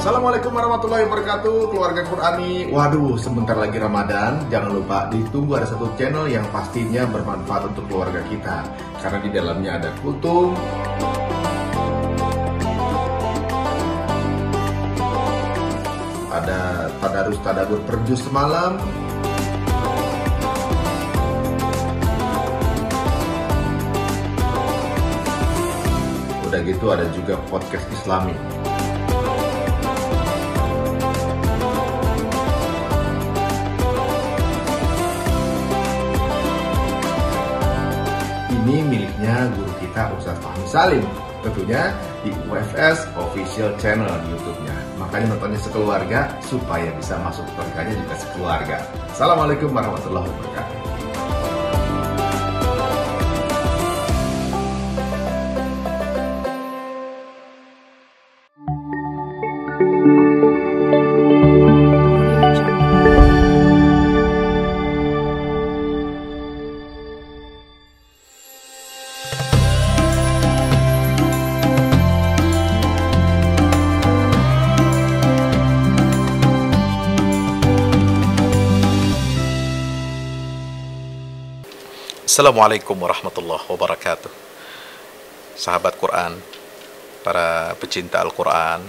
Assalamualaikum warahmatullahi wabarakatuh, keluarga Qurani. Waduh, sebentar lagi Ramadan. Jangan lupa ditunggu ada satu channel yang pastinya bermanfaat untuk keluarga kita, karena di dalamnya ada kultum, ada tadarus tadabbur per juz semalam, udah gitu ada juga podcast Islami. Ini miliknya guru kita Ustadz Fahmi Salim, tentunya di UFS Official Channel di YouTube-nya. Makanya nontonnya sekeluarga supaya bisa masuk berkahnya juga sekeluarga. Assalamualaikum warahmatullahi wabarakatuh. Assalamualaikum warahmatullahi wabarakatuh. Sahabat Quran, para pecinta Al-Quran,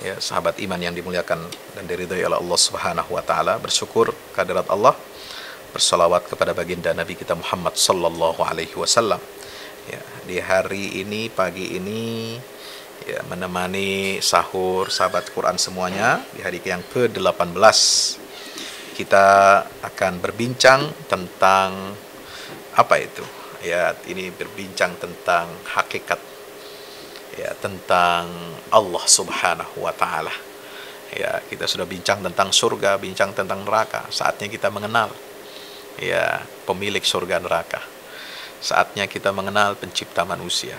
ya, sahabat iman yang dimuliakan dan diridhai oleh Allah Subhanahu wa taala, bersyukur kehadirat Allah, bersalawat kepada baginda Nabi kita Muhammad sallallahu alaihi wasallam. Ya, di hari ini, pagi ini, ya, menemani sahur sahabat Quran semuanya di hari yang ke-18. Kita akan berbincang tentang apa itu? Ya, ini berbincang tentang hakikat, ya, tentang Allah Subhanahu wa taala. Ya, kita sudah bincang tentang surga, bincang tentang neraka. Saatnya kita mengenal, ya, pemilik surga neraka. Saatnya kita mengenal pencipta manusia.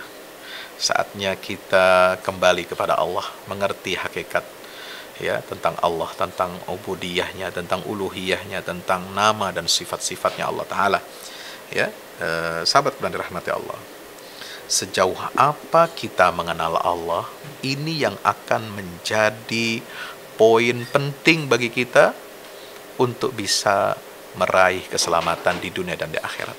Saatnya kita kembali kepada Allah, mengerti hakikat, ya, tentang Allah, tentang ubudiyahnya, tentang uluhiyahnya, tentang nama dan sifat-sifatnya Allah taala. Ya, sahabat Quran dirahmati Allah, sejauh apa kita mengenal Allah, ini yang akan menjadi poin penting bagi kita untuk bisa meraih keselamatan di dunia dan di akhirat.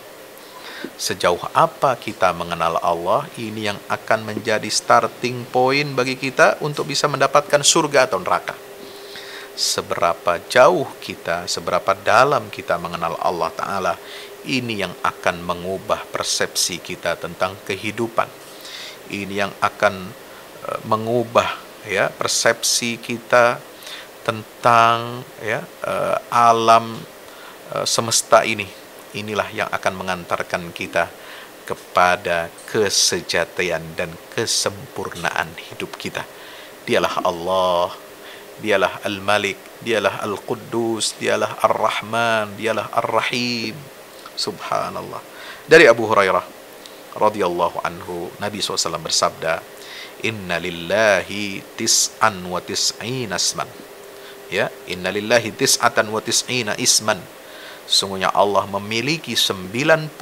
Sejauh apa kita mengenal Allah, ini yang akan menjadi starting point bagi kita untuk bisa mendapatkan surga atau neraka. Seberapa jauh kita, seberapa dalam kita mengenal Allah Ta'ala, ini yang akan mengubah persepsi kita tentang kehidupan. Ini yang akan mengubah, ya, persepsi kita tentang, ya, alam semesta ini. Inilah yang akan mengantarkan kita kepada kesejatian dan kesempurnaan hidup kita. Dialah Allah, dialah Al-Malik, dialah Al-Quddus, dialah Ar-Rahman, dialah Ar-Rahim. Subhanallah. Dari Abu Hurairah radhiyallahu anhu, Nabi SAW bersabda, Inna lillahi tis'an wa tis'ina isman. Ya, Inna lillahi tis'atan wa tis'ina isman. Sungguhnya Allah memiliki 99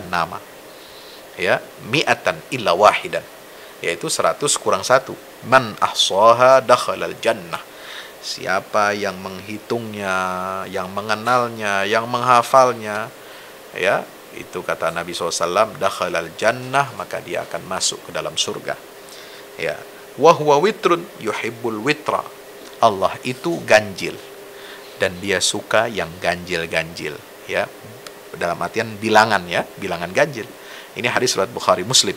nama. Ya, mi'atan illa wahidan. Yaitu 100 kurang 1. Man ahsaha dakhalal jannah. Siapa yang menghitungnya, yang mengenalnya, yang menghafalnya, ya, itu kata Nabi SAW, dakhalal jannah, maka dia akan masuk ke dalam surga. Ya, wa huwa witrun yuhibbul witra. Allah itu ganjil dan dia suka yang ganjil-ganjil, ya, dalam artian bilangan, ya, bilangan ganjil. Ini hadis riwayat Bukhari Muslim.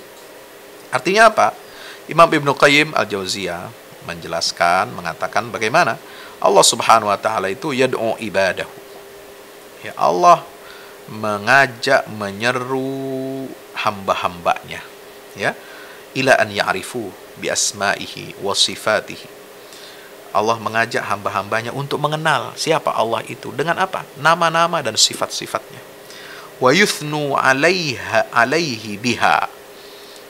Artinya apa? Imam Ibnu Qayyim Al-Jauziyah menjelaskan, mengatakan bagaimana Allah Subhanahu wa taala itu yad'u ibadahu. Ya, Allah mengajak, menyeru hamba-hambanya, ya, ila an ya'rifu bi asma'ihi wa sifatihi. Allah mengajak hamba-hambanya untuk mengenal siapa Allah itu dengan apa? Nama-nama dan sifat-sifatnya. Wa yuthnu 'alaihi biha.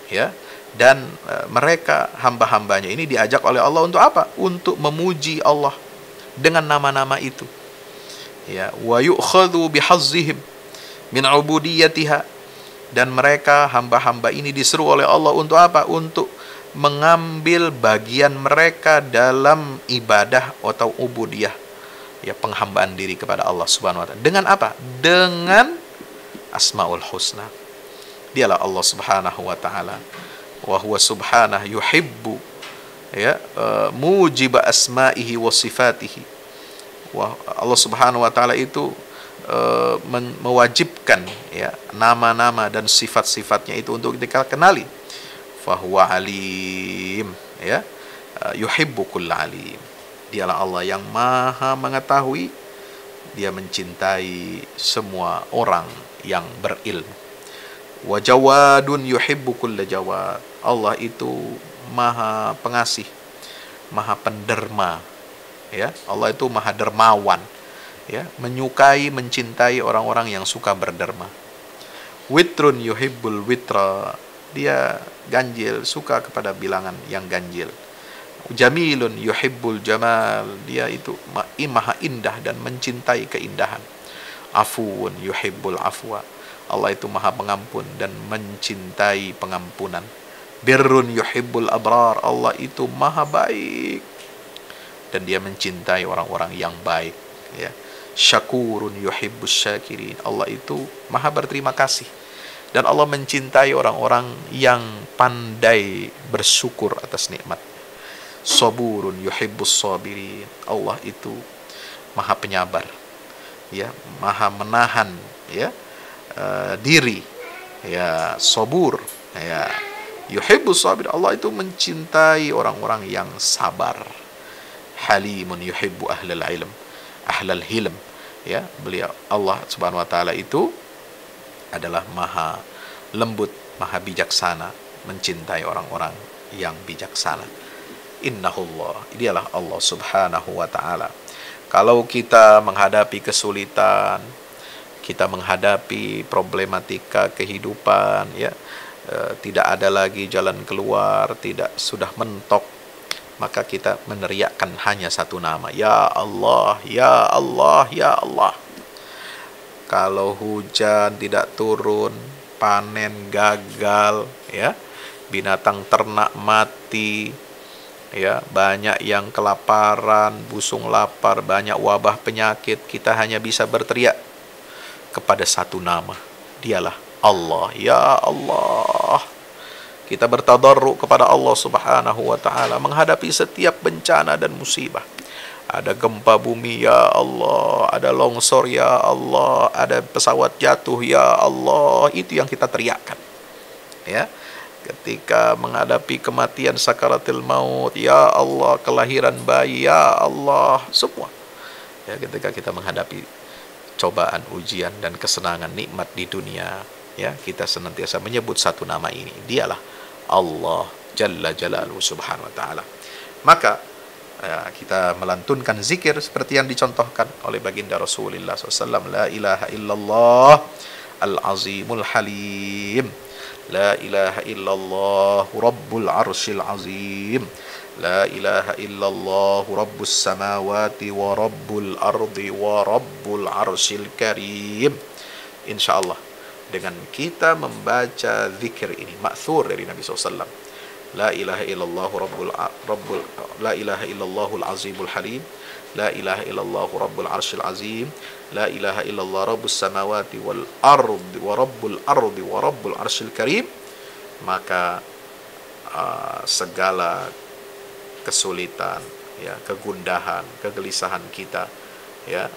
Ya, dan mereka hamba-hambanya ini diajak oleh Allah untuk apa? Untuk memuji Allah dengan nama-nama itu. Ya, wa yu'khadhu bihazzihim min ubudiyatiha. Dan mereka hamba-hamba ini diseru oleh Allah untuk apa? Untuk mengambil bagian mereka dalam ibadah atau ubudiyah, ya, penghambaan diri kepada Allah Subhanahu wa taala. Dengan apa? Dengan Asmaul Husna. Dialah Allah Subhanahu wa taala. Wa huwa subhanahu yuhibbu, ya, mujiba asma'ihi wa sifatihi. Allah Subhanahu wa taala itu mewajibkan, ya, nama-nama dan sifat-sifatnya itu untuk kita kenali. Fahuwa alim, ya, yuhibbu kulla alim. Dialah Allah yang maha mengetahui, dia mencintai semua orang yang berilmu. Wa jawadun yuhibbu kulla jawad. Allah itu maha pengasih, maha penderma, ya. Allah itu maha dermawan, ya, menyukai, mencintai orang-orang yang suka berderma. Witrun yuhibbul witra. Dia ganjil, suka kepada bilangan yang ganjil. Jamilun yuhibbul jamal. Dia itu maha indah dan mencintai keindahan. Afuun yuhibbul afwa. Allah itu maha pengampun dan mencintai pengampunan. Birrun yuhibbul abrar. Allah itu maha baik dan dia mencintai orang-orang yang baik, ya. Syakurun yuhibbus syakirin. Allah itu maha berterima kasih dan Allah mencintai orang-orang yang pandai bersyukur atas nikmat. Saburun yuhibbus sabirin. Allah itu maha penyabar, ya, maha menahan, ya, diri, ya, sabur, ya, yuhibbus sabir. Allah itu mencintai orang-orang yang sabar. Halimun yuhibbu ahlal ilm, ahlal hilm, ya. Beliau Allah Subhanahu wa taala itu adalah maha lembut, maha bijaksana, mencintai orang-orang yang bijaksana. Innahullah, dialah Allah Subhanahu wa taala. Kalau kita menghadapi kesulitan, kita menghadapi problematika kehidupan, ya, tidak ada lagi jalan keluar, sudah mentok, maka kita meneriakkan hanya satu nama, ya Allah, ya Allah, ya Allah. Kalau hujan tidak turun, panen gagal, ya, binatang ternak mati, ya, banyak yang kelaparan, busung lapar, banyak wabah penyakit, kita hanya bisa berteriak kepada satu nama, dialah Allah, ya Allah. Kita bertadarruk kepada Allah Subhanahu wa taala menghadapi setiap bencana dan musibah. Ada gempa bumi, ya Allah. Ada longsor, ya Allah. Ada pesawat jatuh, ya Allah. Itu yang kita teriakkan, ya. Ketika menghadapi kematian sakaratil maut, ya Allah. Kelahiran bayi, ya Allah. Semua, ya, ketika kita menghadapi cobaan, ujian, dan kesenangan, nikmat di dunia, ya, kita senantiasa menyebut satu nama ini. Dialah Allah Jalla Jalaluhu Subhanahu wa ta'ala. Maka kita melantunkan zikir seperti yang dicontohkan oleh baginda Rasulullah SAW. La ilaha illallah al-azimul halim. La ilaha illallah rabbul arshil azim. La ilaha illallah rabbus samawati wa rabbul ardi wa rabbul arshil karim. InsyaAllah dengan kita membaca zikir ini, ma'thur dari Nabi SAW, La ilaha illallah la ilaha illallahul azimul halim, la ilaha illallah rabbul arshil azim, la ilaha illallah rabbus samawati wal ardi wa rabbul arshil karim. Maka segala kesulitan, ya, kegundahan, kegelisahan kita, ya,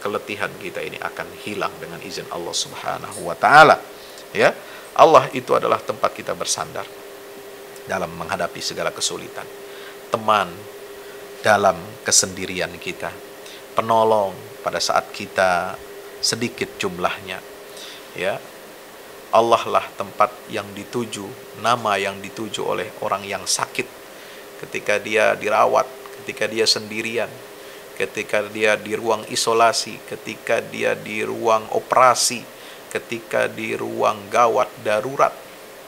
keletihan kita ini akan hilang dengan izin Allah Subhanahu wa taala, ya. Allah itu adalah tempat kita bersandar dalam menghadapi segala kesulitan, teman dalam kesendirian kita, penolong pada saat kita sedikit jumlahnya, ya. Allah lah tempat yang dituju, nama yang dituju oleh orang yang sakit ketika dia dirawat, ketika dia sendirian, ketika dia di ruang isolasi, ketika dia di ruang operasi, ketika di ruang gawat darurat,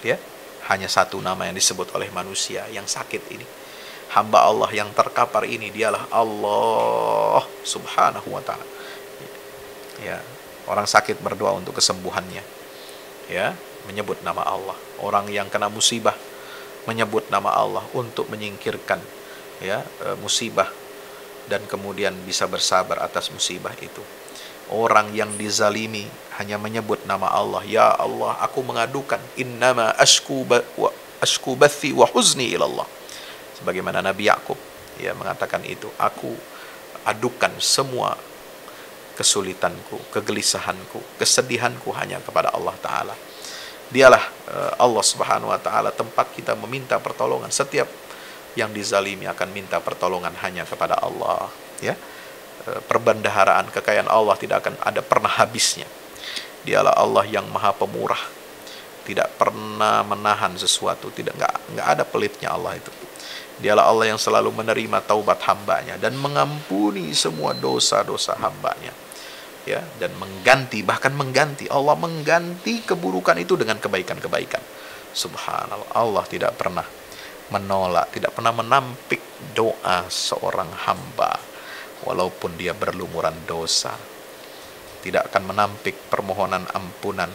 ya. Hanya satu nama yang disebut oleh manusia yang sakit ini. Hamba Allah yang terkapar ini, dialah Allah Subhanahu wa ta'ala. Ya, orang sakit berdoa untuk kesembuhannya, ya, menyebut nama Allah. Orang yang kena musibah menyebut nama Allah untuk menyingkirkan musibah, dan kemudian bisa bersabar atas musibah itu. Orang yang dizalimi hanya menyebut nama Allah, ya Allah, aku mengadukan, innama ashku bathi wa huzni ilallah. Sebagaimana Nabi Yakub mengatakan itu, aku adukan semua kesulitanku, kegelisahanku, kesedihanku hanya kepada Allah Ta'ala. Dialah Allah Subhanahu wa Ta'ala tempat kita meminta pertolongan. Setiap yang dizalimi akan minta pertolongan hanya kepada Allah. Perbendaharaan kekayaan Allah tidak akan ada pernah habisnya. Dialah Allah yang maha pemurah, tidak pernah menahan sesuatu, nggak ada pelitnya Allah itu. Dialah Allah yang selalu menerima taubat hambanya dan mengampuni semua dosa-dosa hambanya, dan bahkan mengganti. Allah mengganti keburukan itu dengan kebaikan-kebaikan. Subhanallah, Allah tidak pernah menolak, tidak pernah menampik doa seorang hamba walaupun dia berlumuran dosa. Tidak akan menampik permohonan ampunan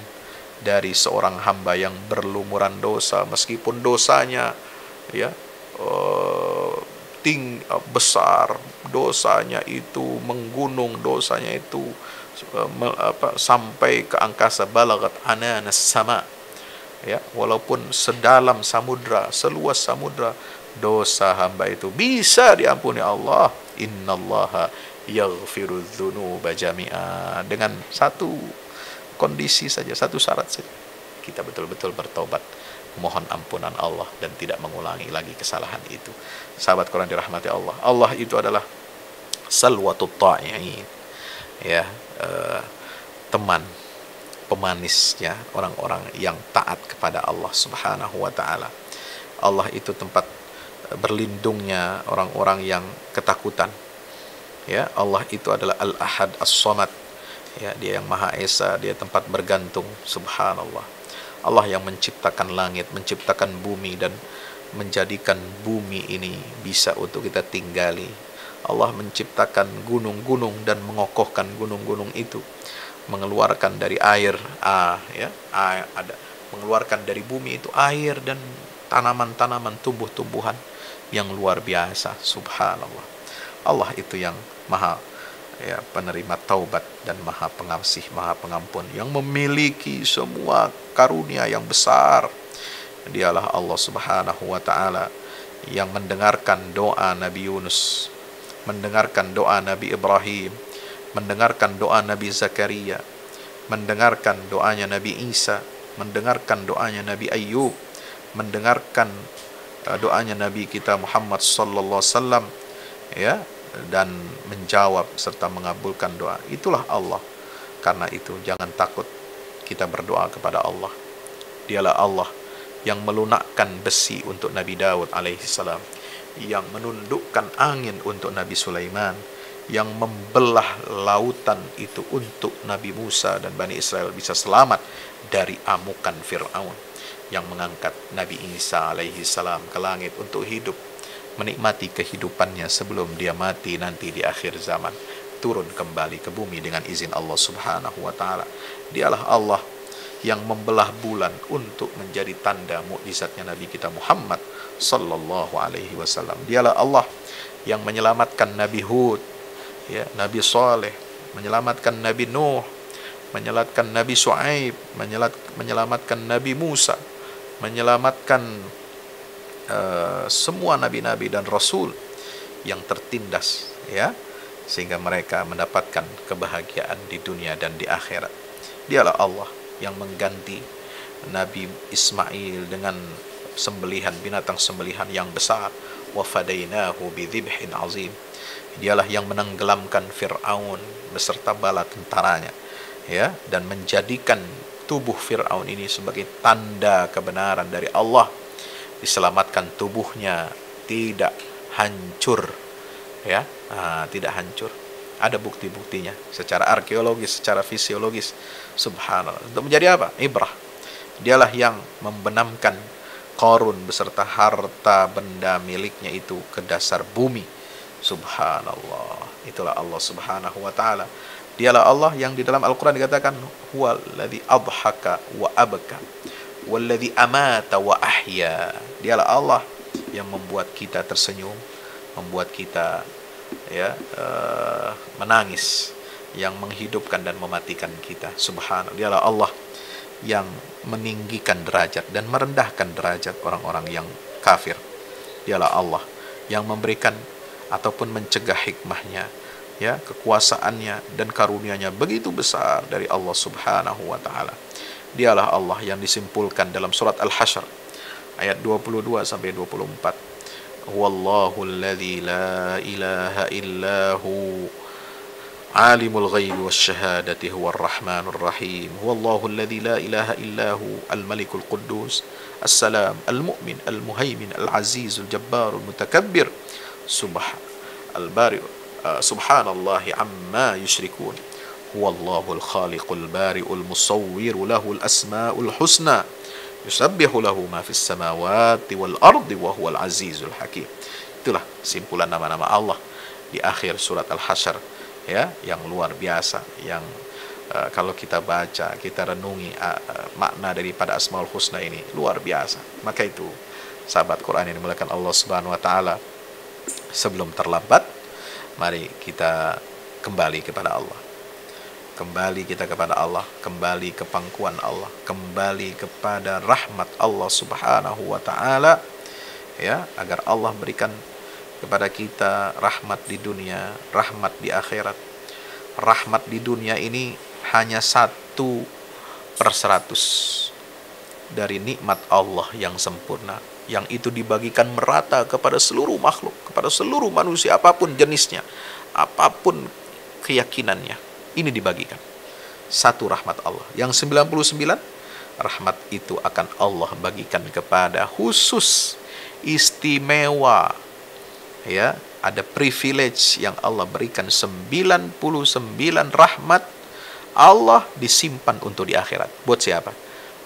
dari seorang hamba yang berlumuran dosa, meskipun dosanya besar, dosanya itu menggunung, dosanya itu sampai ke angkasa, balagat ananas sama, walaupun sedalam samudra, seluas samudra, dosa hamba itu bisa diampuni Allah. Innallaha yaghfiru dzunuba jami'a. Dengan satu kondisi saja, satu syarat saja, kita betul-betul bertobat, mohon ampunan Allah dan tidak mengulangi lagi kesalahan itu. Sahabat Quran dirahmati Allah, Allah itu adalah salwatut ta'i'in, teman pemanisnya orang-orang yang taat kepada Allah Subhanahu wa Ta'ala. Allah itu tempat berlindungnya orang-orang yang ketakutan. Allah itu adalah Al-Ahad As-Samad. Dia yang Maha Esa, dia tempat bergantung. Subhanallah. Allah yang menciptakan langit, menciptakan bumi, dan menjadikan bumi ini bisa untuk kita tinggali. Allah menciptakan gunung-gunung dan mengokohkan gunung-gunung itu, mengeluarkan dari air, mengeluarkan dari bumi itu air dan tanaman-tanaman, tumbuh-tumbuhan yang luar biasa. Subhanallah. Allah itu yang maha penerima taubat dan maha pengasih, maha pengampun, yang memiliki semua karunia yang besar. Dialah Allah Subhanahu wa Ta'ala yang mendengarkan doa Nabi Yunus, mendengarkan doa Nabi Ibrahim, mendengarkan doa Nabi Zakaria, mendengarkan doanya Nabi Isa, mendengarkan doanya Nabi Ayyub, mendengarkan doanya Nabi kita Muhammad sallallahu alaihi wasallam, dan menjawab serta mengabulkan doa. Itulah Allah. Karena itu jangan takut kita berdoa kepada Allah. Dialah Allah yang melunakkan besi untuk Nabi Daud alaihissalam, yang menundukkan angin untuk Nabi Sulaiman, yang membelah lautan itu untuk Nabi Musa dan Bani Israel bisa selamat dari amukan Fir'aun, yang mengangkat Nabi Isa alaihissalam ke langit untuk hidup, menikmati kehidupannya sebelum dia mati nanti di akhir zaman, turun kembali ke bumi dengan izin Allah Subhanahu wa Ta'ala. Dialah Allah yang membelah bulan untuk menjadi tanda mukjizatnya Nabi kita Muhammad sallallahu alaihi wasallam. Dialah Allah yang menyelamatkan Nabi Hud, Nabi Saleh, menyelamatkan Nabi Nuh, menyelamatkan Nabi Shu'aib, menyelamatkan Nabi Musa, menyelamatkan semua nabi-nabi dan rasul yang tertindas, sehingga mereka mendapatkan kebahagiaan di dunia dan di akhirat. Dialah Allah yang mengganti Nabi Ismail dengan sembelihan, binatang sembelihan yang besar, wa fadainahu bidzibhin azim. Dialah yang menenggelamkan Fir'aun beserta bala tentaranya, dan menjadikan tubuh Fir'aun ini sebagai tanda kebenaran dari Allah. Diselamatkan tubuhnya, tidak hancur, tidak hancur. Ada bukti-buktinya secara arkeologis, secara fisiologis. Subhanallah. Untuk menjadi apa? Ibrah. Dialah yang membenamkan Qarun beserta harta benda miliknya itu ke dasar bumi. Subhanallah. Itulah Allah Subhanahu wa Ta'ala. Dialah Allah yang di dalam Al-Quran dikatakan huwallazi adhaka wa abka walladzi amata wa ahya. Dialah Allah yang membuat kita tersenyum, membuat kita menangis, yang menghidupkan dan mematikan kita. Subhanallah. Dialah Allah yang meninggikan derajat dan merendahkan derajat orang-orang yang kafir. Dialah Allah yang memberikan ataupun mencegah hikmahnya, kekuasaannya dan karunia-Nya begitu besar dari Allah Subhanahu wa taala. Dialah Allah yang disimpulkan dalam surat Al-Hasyr ayat 22 sampai 24. Huwallahu alladzi la ilaha illahu alimul ghaibi wasyahadati huwar rahmanur rahim. Huwallahu alladzi la ilaha illahu al-malikul quddus as-salam al-mu'min al-muhaimin al-azizul jabbarul mutakabbir subhanallahi amma yusyrikun. Huwallahul khaliqul bari'ul musawwiru lahul asma'ul husna yusabbihu lahu ma fis samawati wal ardi wa huwal azizul hakim. Itulah simpulan nama-nama Allah di akhir surat Al-Hasyr, yang luar biasa, yang kalau kita baca, kita renungi makna daripada Asmaul Husna ini luar biasa. Maka itu sahabat Quran yang dimuliakan Allah Subhanahu wa taala, sebelum terlambat mari kita kembali kepada Allah. Kembali kita kepada Allah, kembali ke pangkuan Allah, kembali kepada rahmat Allah Subhanahu wa taala, agar Allah berikan kepada kita rahmat di dunia, rahmat di akhirat. Rahmat di dunia ini hanya 1/100 dari nikmat Allah yang sempurna, yang itu dibagikan merata kepada seluruh makhluk, kepada seluruh manusia apapun jenisnya, apapun keyakinannya. Ini dibagikan. 1 rahmat Allah. Yang 99 rahmat itu akan Allah bagikan kepada khusus, istimewa. Ada privilege yang Allah berikan. 99 rahmat Allah disimpan untuk di akhirat. Buat siapa?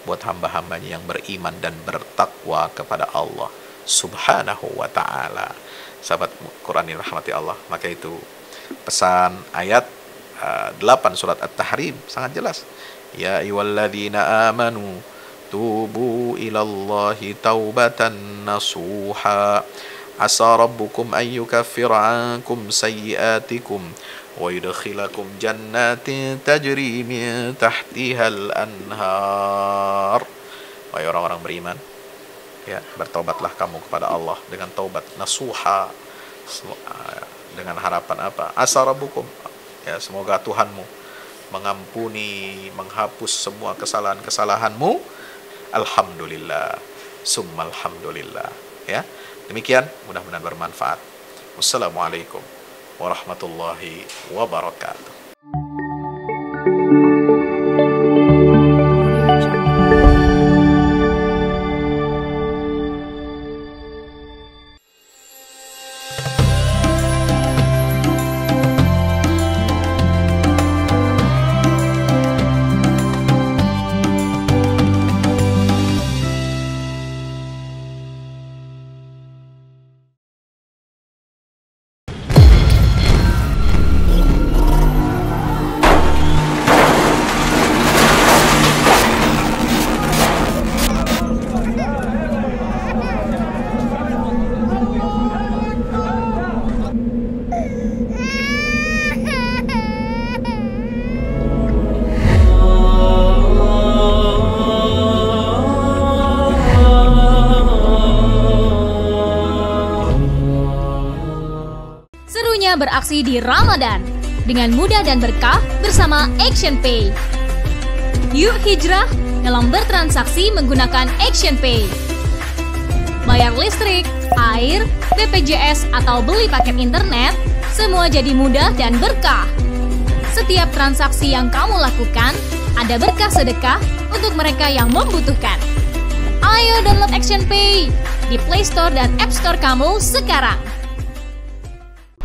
Buat hamba-hambanya yang beriman dan bertakwa kepada Allah Subhanahu wa ta'ala. Sahabat Quran yang rahmati Allah, maka itu pesan ayat 8 surat At-Tahrim sangat jelas. Ya ayyuhalladzina amanu tubu ilallahi taubatan nasuha asa rabbukum an yukaffira ankum sayyi'atikum wa yudkhilakum jannatin tajri min tahtihal anhar. Wahai orang-orang beriman, bertobatlah kamu kepada Allah dengan taubat nasuha, dengan harapan apa? Asa rabbukum, semoga Tuhanmu mengampuni, menghapus semua kesalahan-kesalahanmu. Alhamdulillah, summa alhamdulillah. Demikian, mudah-mudahan bermanfaat. Wassalamualaikum warahmatullahi wabarakatuh. Beraksi di Ramadan dengan mudah dan berkah bersama ActionPay. Yuk hijrah dalam bertransaksi menggunakan ActionPay. Bayar listrik, air, BPJS atau beli paket internet, semua jadi mudah dan berkah. Setiap transaksi yang kamu lakukan ada berkah sedekah untuk mereka yang membutuhkan. Ayo download ActionPay di Play Store dan App Store kamu sekarang.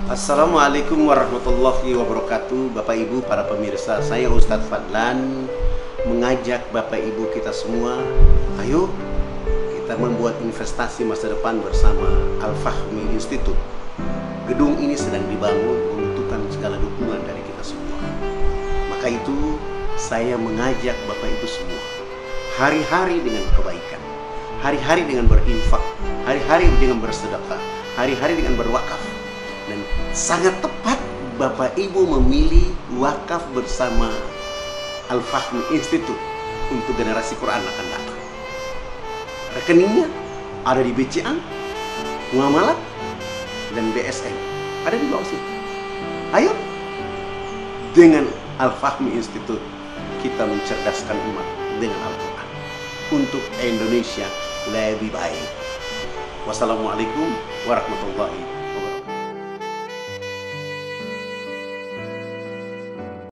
Assalamualaikum warahmatullahi wabarakatuh. Bapak Ibu para pemirsa, saya Ustadz Fadlan mengajak Bapak Ibu kita semua, ayo kita membuat investasi masa depan bersama Al-Fahmi Institute. Gedung ini sedang dibangun, membutuhkan segala dukungan dari kita semua. Maka itu saya mengajak Bapak Ibu semua, hari-hari dengan kebaikan, hari-hari dengan berinfak, hari-hari dengan bersedekah, hari-hari dengan berwakaf. Dan sangat tepat Bapak Ibu memilih wakaf bersama Al-Fahmi Institute untuk generasi Quran akan datang. Rekeningnya ada di BCA, Muamalat, dan BSM. Ada di bawah sini. Ayo, dengan Al-Fahmi Institute kita mencerdaskan umat dengan Al-Quran untuk Indonesia lebih baik. Wassalamualaikum warahmatullahi wabarakatuh.